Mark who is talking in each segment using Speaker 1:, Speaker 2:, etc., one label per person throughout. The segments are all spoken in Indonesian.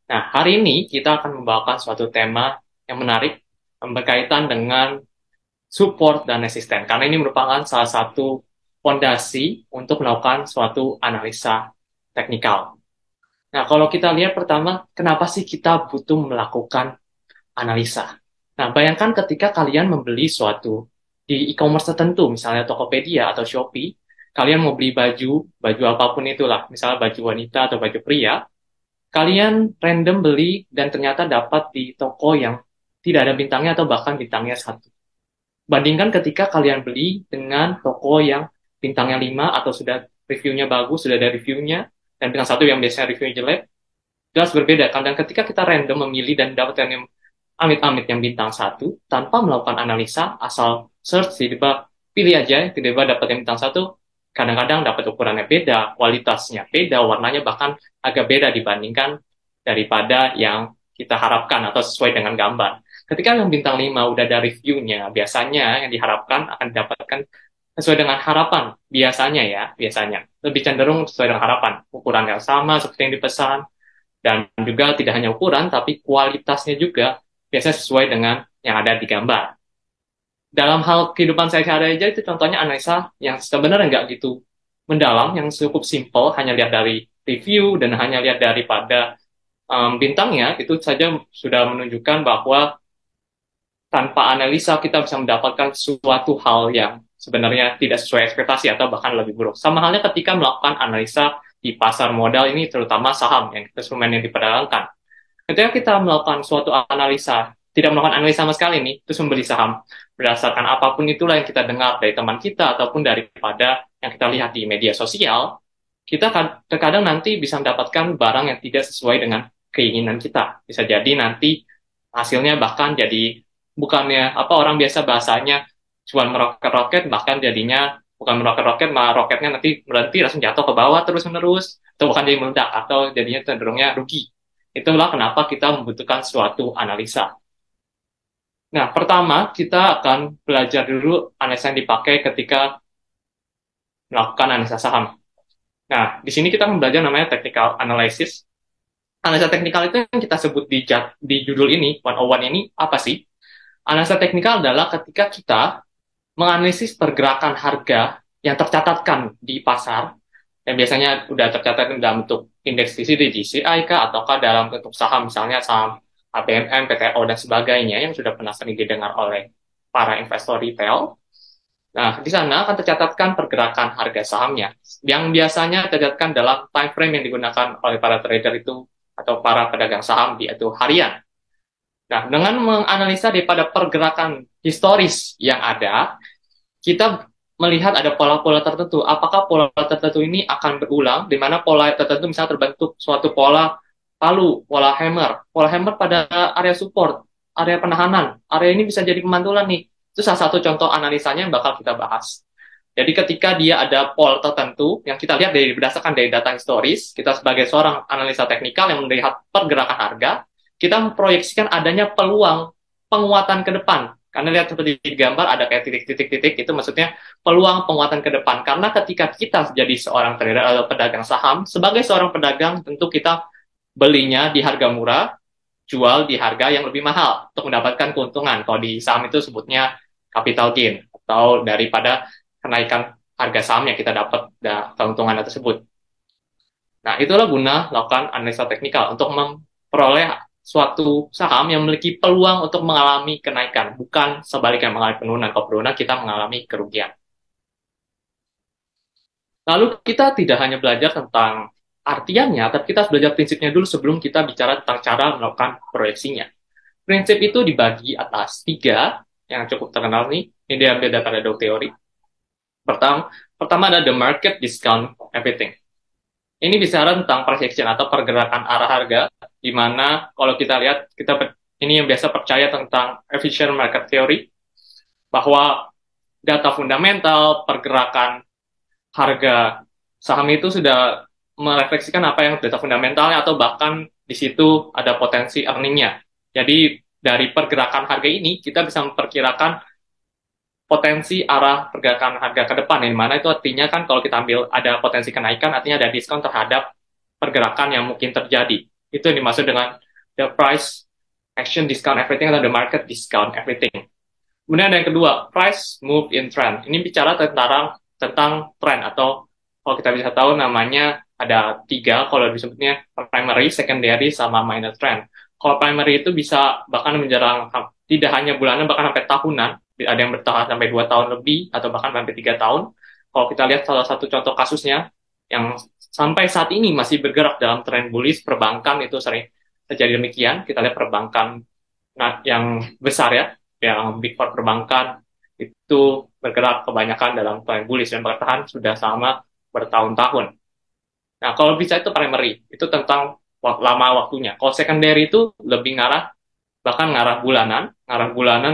Speaker 1: Nah, hari ini kita akan membawakan suatu tema yang menarik yang berkaitan dengan support dan resisten, karena ini merupakan salah satu fondasi untuk melakukan suatu analisa teknikal. Nah, kalau kita lihat pertama, kenapa sih kita butuh melakukan analisa? Nah, bayangkan ketika kalian membeli suatu di e-commerce tertentu, misalnya Tokopedia atau Shopee, kalian mau beli baju apapun itulah, misalnya baju wanita atau baju pria, kalian random beli dan ternyata dapat di toko yang tidak ada bintangnya atau bahkan bintangnya satu. Bandingkan ketika kalian beli dengan toko yang bintangnya 5 atau sudah reviewnya bagus, sudah ada reviewnya, dan dengan satu yang biasanya reviewnya jelek, jelas berbeda kan. Dan ketika kita random memilih dan dapatkan yang amit-amit yang bintang satu, tanpa melakukan analisa, asal search, tiba-tiba pilih aja, tiba-tiba dapat yang bintang satu, kadang-kadang dapat ukurannya beda, kualitasnya beda, warnanya bahkan agak beda dibandingkan daripada yang kita harapkan atau sesuai dengan gambar. Ketika yang bintang 5 udah ada reviewnya, biasanya yang diharapkan akan didapatkan sesuai dengan harapan. Biasanya ya, biasanya. Lebih cenderung sesuai dengan harapan. Ukuran yang sama seperti yang dipesan, dan juga tidak hanya ukuran, tapi kualitasnya juga biasanya sesuai dengan yang ada di gambar. Dalam hal kehidupan sehari-hari aja itu contohnya analisa yang sebenarnya nggak gitu mendalam, yang cukup simple, hanya lihat dari review dan hanya lihat daripada bintangnya, itu saja sudah menunjukkan bahwa tanpa analisa kita bisa mendapatkan suatu hal yang sebenarnya tidak sesuai ekspektasi atau bahkan lebih buruk. Sama halnya ketika melakukan analisa di pasar modal ini, terutama saham, yang instrumen yang diperdagangkan. Ketika kita melakukan suatu analisa, tidak melakukan analisa sama sekali nih, terus membeli saham, berdasarkan apapun itulah yang kita dengar dari teman kita, ataupun daripada yang kita lihat di media sosial, kita terkadang nanti bisa mendapatkan barang yang tidak sesuai dengan keinginan kita. Bisa jadi nanti hasilnya bahkan jadi bukannya apa orang biasa bahasanya cuma meroket-roket, bahkan jadinya bukan meroket-roket, malah roketnya nanti berhenti langsung jatuh ke bawah terus-menerus, atau bukan jadi meledak, atau jadinya cenderungnya rugi. Itulah kenapa kita membutuhkan suatu analisa. Nah, pertama kita akan belajar dulu analisa yang dipakai ketika melakukan analisa saham. Nah, di sini kita akan belajar namanya technical analysis. Analisa teknikal itu yang kita sebut di judul ini, 101 ini, apa sih? Analisa teknikal adalah ketika kita menganalisis pergerakan harga yang tercatatkan di pasar, yang biasanya udah tercatat dalam bentuk indeks TCD, GCI kah, ataukah dalam bentuk saham, misalnya saham ABMM, PTO, dan sebagainya, yang sudah pernah sering didengar oleh para investor retail. Nah, di sana akan tercatatkan pergerakan harga sahamnya, yang biasanya tercatatkan dalam time frame yang digunakan oleh para trader itu, atau para pedagang saham, yaitu harian. Nah, dengan menganalisa daripada pergerakan historis yang ada, kita melihat ada pola-pola tertentu. Apakah pola tertentu ini akan berulang, di mana pola tertentu misalnya terbentuk suatu pola palu, pola hammer. Pola hammer pada area support, area penahanan. Area ini bisa jadi pemantulan nih. Itu salah satu contoh analisanya yang bakal kita bahas. Jadi ketika dia ada pola tertentu yang kita lihat berdasarkan dari data historis, kita sebagai seorang analisa teknikal yang melihat pergerakan harga, kita memproyeksikan adanya peluang penguatan ke depan. Karena lihat seperti di gambar ada kayak titik-titik-titik, itu maksudnya peluang penguatan ke depan. Karena ketika kita jadi seorang trader atau pedagang saham, sebagai seorang pedagang tentu kita belinya di harga murah, jual di harga yang lebih mahal untuk mendapatkan keuntungan. Kalau di saham itu sebutnya capital gain, atau daripada kenaikan harga saham yang kita dapat keuntungan tersebut. Nah, itulah guna lakukan analisa teknikal untuk memperoleh suatu saham yang memiliki peluang untuk mengalami kenaikan, bukan sebaliknya mengalami penurunan. Kalau penurunan kita mengalami kerugian. Lalu kita tidak hanya belajar tentang artiannya, tapi kita harus belajar prinsipnya dulu sebelum kita bicara tentang cara melakukan proyeksinya. Prinsip itu dibagi atas tiga yang cukup terkenal nih. Ini diambil dari Dow Theory. Pertama ada the market discount everything. Ini bicara tentang prediction atau pergerakan arah harga, di mana kalau kita lihat, ini yang biasa percaya tentang efficient market theory, bahwa data fundamental, pergerakan harga saham itu sudah merefleksikan apa yang data fundamentalnya, atau bahkan di situ ada potensi earningnya. Jadi dari pergerakan harga ini, kita bisa memperkirakan potensi arah pergerakan harga ke depan, yang mana itu artinya kan kalau kita ambil ada potensi kenaikan, artinya ada diskon terhadap pergerakan yang mungkin terjadi. Itu yang dimaksud dengan the price action discount everything atau the market discount everything. Kemudian ada yang kedua, price move in trend. Ini bicara tentang tren atau kalau kita bisa tahu namanya ada tiga, kalau disebutnya primary, secondary, sama minor trend. Kalau primary itu bisa bahkan menjerang tidak hanya bulanan, bahkan sampai tahunan. Ada yang bertahan sampai 2 tahun lebih, atau bahkan sampai 3 tahun. Kalau kita lihat salah satu contoh kasusnya, yang sampai saat ini masih bergerak dalam tren bullish, perbankan itu sering terjadi demikian. Kita lihat perbankan yang besar ya, yang big four perbankan itu bergerak kebanyakan dalam tren bullish dan bertahan sudah sama bertahun-tahun. Nah, kalau bisa itu primary, itu tentang lama waktunya. Kalau secondary itu lebih ngarah, bahkan ngarah bulanan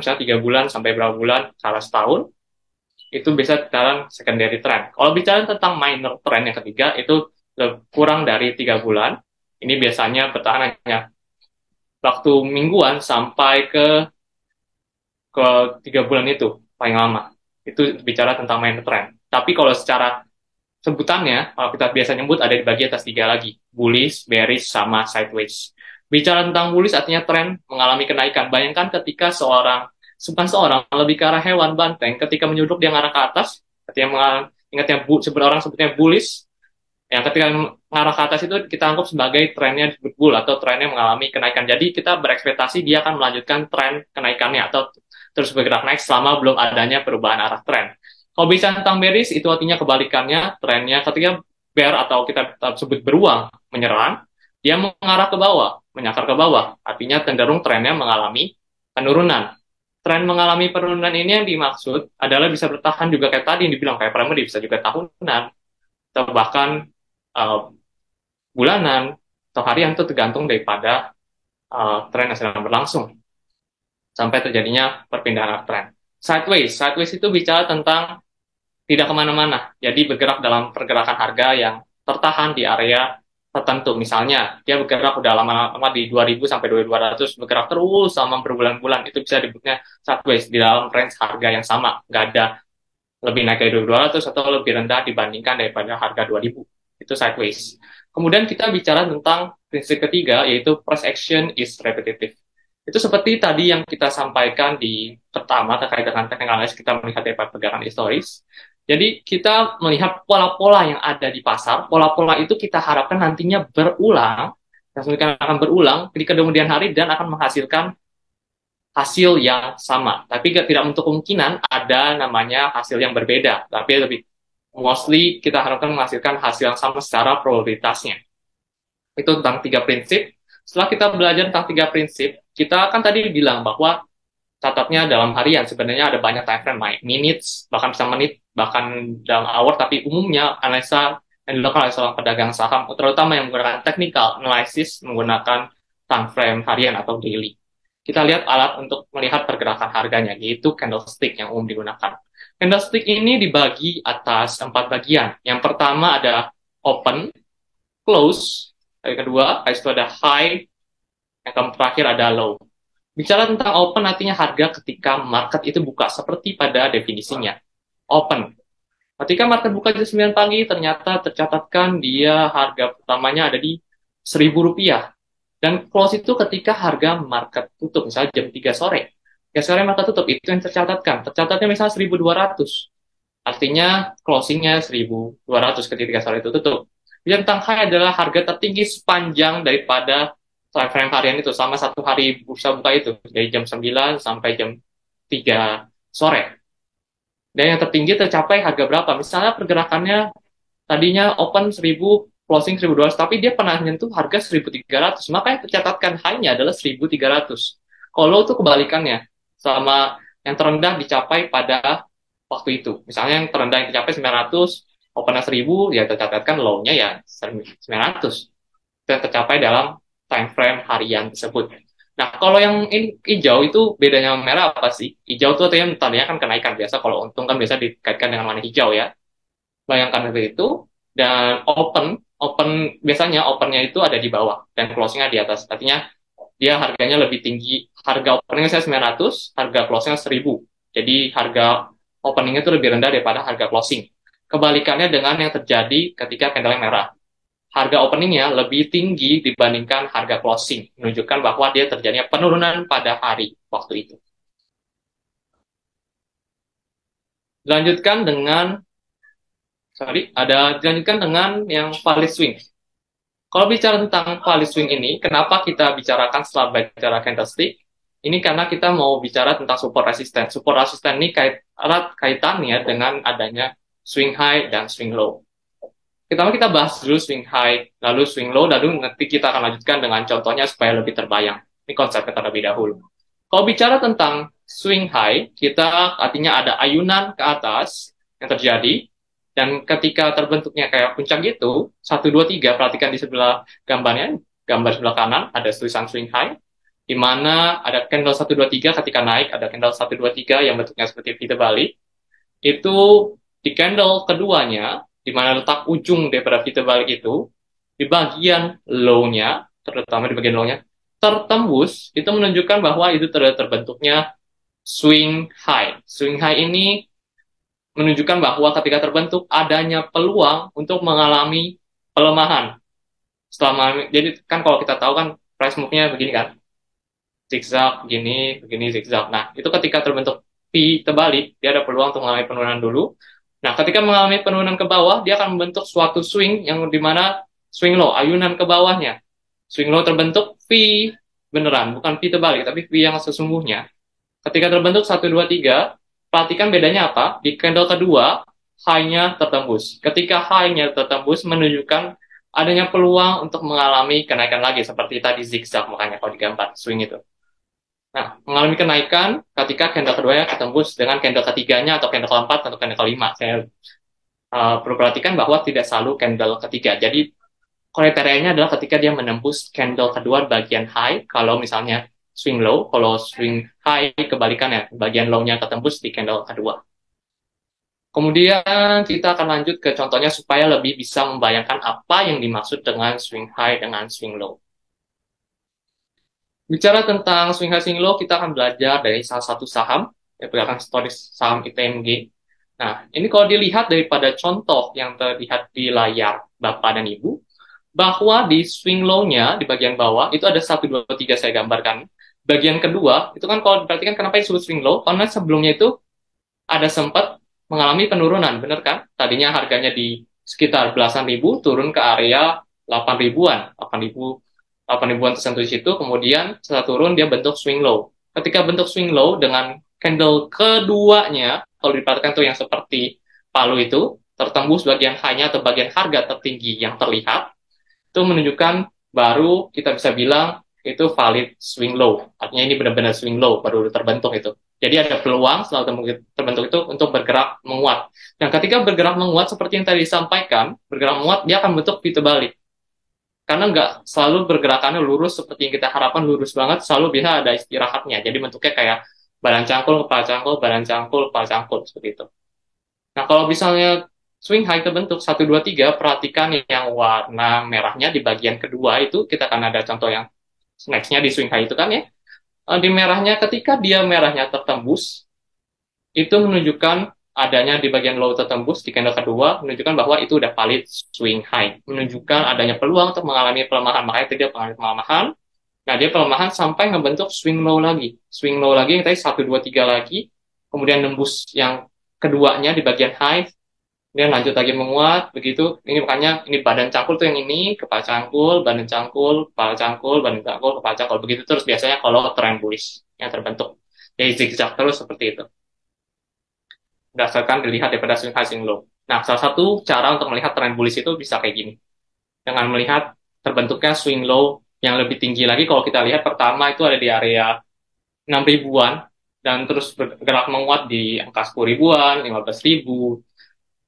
Speaker 1: misalnya 3 bulan sampai berapa bulan, salah setahun, itu bisa dalam secondary trend. Kalau bicara tentang minor trend yang ketiga, itu kurang dari 3 bulan. Ini biasanya bertahan hanya waktu mingguan sampai ke 3 bulan itu paling lama. Itu bicara tentang minor trend. Tapi kalau secara sebutannya, kalau kita biasa nyebut ada dibagi atas 3 lagi, bullish, bearish, sama sideways. Bicara tentang bullish artinya tren mengalami kenaikan. Bayangkan ketika bukan seorang, lebih ke arah hewan banteng, ketika menyuduk dia ngarah ke atas, ketika ingatnya orang sebutnya bullish, yang ketika mengarah ke atas itu kita anggap sebagai trennya disebut bull atau trennya mengalami kenaikan. Jadi kita berekspektasi dia akan melanjutkan tren kenaikannya atau terus bergerak naik selama belum adanya perubahan arah tren. Kalau bicara tentang bearish, itu artinya kebalikannya, trennya ketika bear atau kita sebut beruang, menyerang, dia mengarah ke bawah, menyakar ke bawah. Artinya cenderung trennya mengalami penurunan. Tren mengalami penurunan ini yang dimaksud adalah bisa bertahan juga kayak tadi yang dibilang, kayak primary, bisa juga tahunan, atau bahkan bulanan, atau harian, itu tergantung daripada tren yang sedang berlangsung, sampai terjadinya perpindahan tren. Sideways itu bicara tentang tidak kemana-mana, jadi bergerak dalam pergerakan harga yang tertahan di area tertentu. Misalnya, dia bergerak udah lama-lama di 2000 sampai 2200, bergerak terus selama berbulan-bulan, itu bisa disebutnya sideways, di dalam range harga yang sama, nggak ada lebih naik dari 2200 atau lebih rendah dibandingkan daripada harga 2000. Itu sideways. Kemudian kita bicara tentang prinsip ketiga, yaitu price action is repetitive. Itu seperti tadi yang kita sampaikan di pertama terkait dengan technical analysis, kita melihat dari pergerakan historis. Jadi kita melihat pola-pola yang ada di pasar, pola-pola itu kita harapkan nantinya berulang, dan akan berulang di kemudian hari dan akan menghasilkan hasil yang sama. Tapi tidak untuk kemungkinan ada namanya hasil yang berbeda, tapi lebih mostly kita harapkan menghasilkan hasil yang sama secara probabilitasnya. Itu tentang 3 prinsip. Setelah kita belajar tentang 3 prinsip, kita kan tadi bilang bahwa catatnya dalam harian, sebenarnya ada banyak time frame, minutes, bahkan bisa menit, bahkan dalam hour, tapi umumnya analisa yang dilakukan oleh seorang pedagang saham, terutama yang menggunakan technical analysis, menggunakan time frame harian atau daily. Kita lihat alat untuk melihat pergerakan harganya, yaitu candlestick yang umum digunakan. Candlestick ini dibagi atas 4 bagian. Yang pertama ada open, close, yang kedua itu ada high, yang terakhir ada low. Bicara tentang open artinya harga ketika market itu buka, seperti pada definisinya. Open. Ketika market buka jam 9 pagi, ternyata tercatatkan dia harga pertamanya ada di Rp1.000. Dan close itu ketika harga market tutup, misalnya jam 3 sore. 3 sore market tutup, itu yang tercatatkan. Tercatatnya misalnya 1.200. Artinya closingnya 1.200 ketika 3 sore itu tutup. Yang tentang high adalah harga tertinggi sepanjang daripada time frame harian itu, sama satu hari bursa buka itu, dari jam 9 sampai jam 3 sore. Dan yang tertinggi tercapai harga berapa? Misalnya pergerakannya tadinya open 1.000, closing 1.200, tapi dia pernah menyentuh harga 1.300, maka yang tercatatkan high-nya adalah 1.300. Kalau itu kebalikannya, sama yang terendah dicapai pada waktu itu. Misalnya yang terendah yang dicapai 900, open 1.000, ya tercatatkan low-nya ya 900. Itu yang tercapai dalam time frame harian tersebut. Nah, kalau yang ini hijau itu bedanya sama merah apa sih? Hijau itu artinya tadinya kan kenaikan biasa, kalau untung kan biasa dikaitkan dengan warna hijau ya. Bayangkan seperti itu. Dan open biasanya opennya itu ada di bawah dan closingnya di atas. Artinya dia harganya lebih tinggi. Harga openingnya saya 900, harga closingnya 1.000. Jadi harga openingnya itu lebih rendah daripada harga closing. Kebalikannya dengan yang terjadi ketika candle merah. harga openingnya lebih tinggi dibandingkan harga closing, menunjukkan bahwa dia terjadinya penurunan pada hari waktu itu. Dilanjutkan dengan, dilanjutkan dengan yang valid swing. Kalau bicara tentang value swing ini, kenapa kita bicarakan setelah bicara candlestick? Ini karena kita mau bicara tentang support resisten. Support resisten ini erat kaitannya dengan adanya swing high dan swing low. Pertama kita bahas dulu swing high, lalu swing low, lalu nanti kita akan lanjutkan dengan contohnya supaya lebih terbayang. Ini konsepnya terlebih dahulu. Kalau bicara tentang swing high, kita artinya ada ayunan ke atas yang terjadi, dan ketika terbentuknya kayak puncak gitu, 1, 2, 3, perhatikan di sebelah gambarnya, gambar sebelah kanan, ada tulisan swing high, di mana ada candle 1, 2, 3 ketika naik, ada candle 1, 2, 3 yang bentuknya seperti V terbalik. Itu di candle keduanya, di mana letak ujung daripada V terbalik itu, di bagian low-nya, terutama di bagian low-nya, tertembus, itu menunjukkan bahwa itu terbentuknya swing high. Swing high ini menunjukkan bahwa ketika terbentuk adanya peluang untuk mengalami pelemahan. Jadi kan kalau kita tahu kan price move-nya begini kan, zigzag, begini, begini, zigzag. Nah, itu ketika terbentuk V terbalik, dia ada peluang untuk mengalami penurunan dulu. Nah, ketika mengalami penurunan ke bawah, dia akan membentuk suatu swing yang dimana swing low, ayunan ke bawahnya. Swing low terbentuk V beneran, bukan V terbalik, tapi V yang sesungguhnya. Ketika terbentuk 1, 2, 3, perhatikan bedanya apa? Di candle kedua, high-nya tertembus. Ketika high-nya tertembus, menunjukkan adanya peluang untuk mengalami kenaikan lagi, seperti tadi zigzag, makanya kalau digambar, swing itu. Nah, mengalami kenaikan ketika candle keduanya ketembus dengan candle ketiganya, atau candle keempat, atau candle kelima. Saya perlu perhatikan bahwa tidak selalu candle ketiga. Jadi, kriterianya adalah ketika dia menembus candle kedua bagian high, kalau misalnya swing low, kalau swing high kebalikannya, bagian low-nya ketembus di candle kedua. Kemudian kita akan lanjut ke contohnya supaya lebih bisa membayangkan apa yang dimaksud dengan swing high dengan swing low. Bicara tentang swing high swing low, kita akan belajar dari salah satu saham, ya berdasarkan historis saham ITMG. Nah, ini kalau dilihat daripada contoh yang terlihat di layar Bapak dan Ibu, bahwa di swing low-nya di bagian bawah itu ada 1, 2, 3 saya gambarkan. Bagian kedua itu kan kalau diperhatikan kenapa disebut swing low, karena sebelumnya itu ada sempat mengalami penurunan, benar kan? Tadinya harganya di sekitar belasan ribu, turun ke area 8 ribuan, 8 ribuan tersentuh di situ, kemudian setelah turun dia bentuk swing low. Ketika bentuk swing low dengan candle keduanya, kalau diperhatikan tuh yang seperti palu itu, tertembus bagian high-nya atau bagian harga tertinggi yang terlihat, itu menunjukkan baru kita bisa bilang itu valid swing low. Artinya ini benar-benar swing low, baru terbentuk itu. Jadi ada peluang setelah terbentuk itu untuk bergerak menguat. Dan ketika bergerak menguat, seperti yang tadi disampaikan, bergerak menguat, dia akan bentuk V terbalik. Karena nggak selalu bergerakannya lurus seperti yang kita harapkan lurus banget, selalu bisa ada istirahatnya. Jadi bentuknya kayak badan cangkul, kepala cangkul, badan cangkul, kepala cangkul, seperti itu. Nah, kalau misalnya swing high terbentuk 1, 2, 3, perhatikan yang warna merahnya di bagian kedua itu, kita akan ada contoh yang next-nya di swing high itu kan ya. Di merahnya, ketika dia merahnya tertembus, itu menunjukkan adanya di bagian low tertembus di candle kedua, menunjukkan bahwa itu udah valid swing high, menunjukkan adanya peluang untuk mengalami pelemahan. Makanya tidak mengalami pelemahan. Nah, dia pelemahan sampai membentuk swing low lagi. Swing low lagi yang tadi 1, 2, 3 lagi, kemudian nembus yang keduanya di bagian high, kemudian lanjut lagi menguat, begitu. Ini makanya ini badan cangkul tuh yang ini, kepala cangkul, badan cangkul, kepala cangkul, badan cangkul, kepala cangkul, begitu terus biasanya kalau trend bullish yang terbentuk. Jadi zigzag terus seperti itu, berdasarkan dilihat daripada swing high swing low. Nah, salah satu cara untuk melihat trend bullish itu bisa kayak gini. Dengan melihat terbentuknya swing low yang lebih tinggi lagi, kalau kita lihat pertama itu ada di area 6 ribuan, dan terus bergerak menguat di angka 10 ribuan, 15 ribu,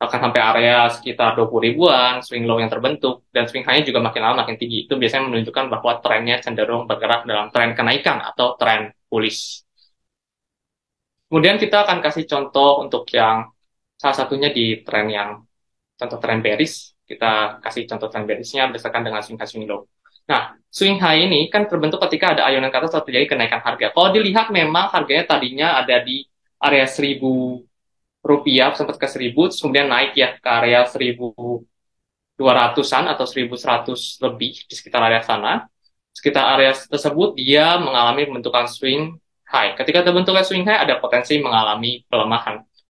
Speaker 1: akan sampai area sekitar 20 ribuan, swing low yang terbentuk, dan swing high-nya juga makin lama makin tinggi. Itu biasanya menunjukkan bahwa trennya cenderung bergerak dalam tren kenaikan atau tren bullish. Kemudian kita akan kasih contoh untuk yang salah satunya di tren yang contoh tren bearish. Kita kasih contoh tren bearish-nya berdasarkan dengan swing high swing low. Nah, swing high ini kan terbentuk ketika ada ayunan ke atas atau terjadi kenaikan harga. Kalau dilihat memang harganya tadinya ada di area 1.000 rupiah, sempat ke 1.000, terus kemudian naik ya ke area 1.200 200-an atau 1100 lebih di sekitar area sana. Sekitar area tersebut dia mengalami pembentukan swing high. Ketika terbentuknya swing high, ada potensi mengalami pelemahan.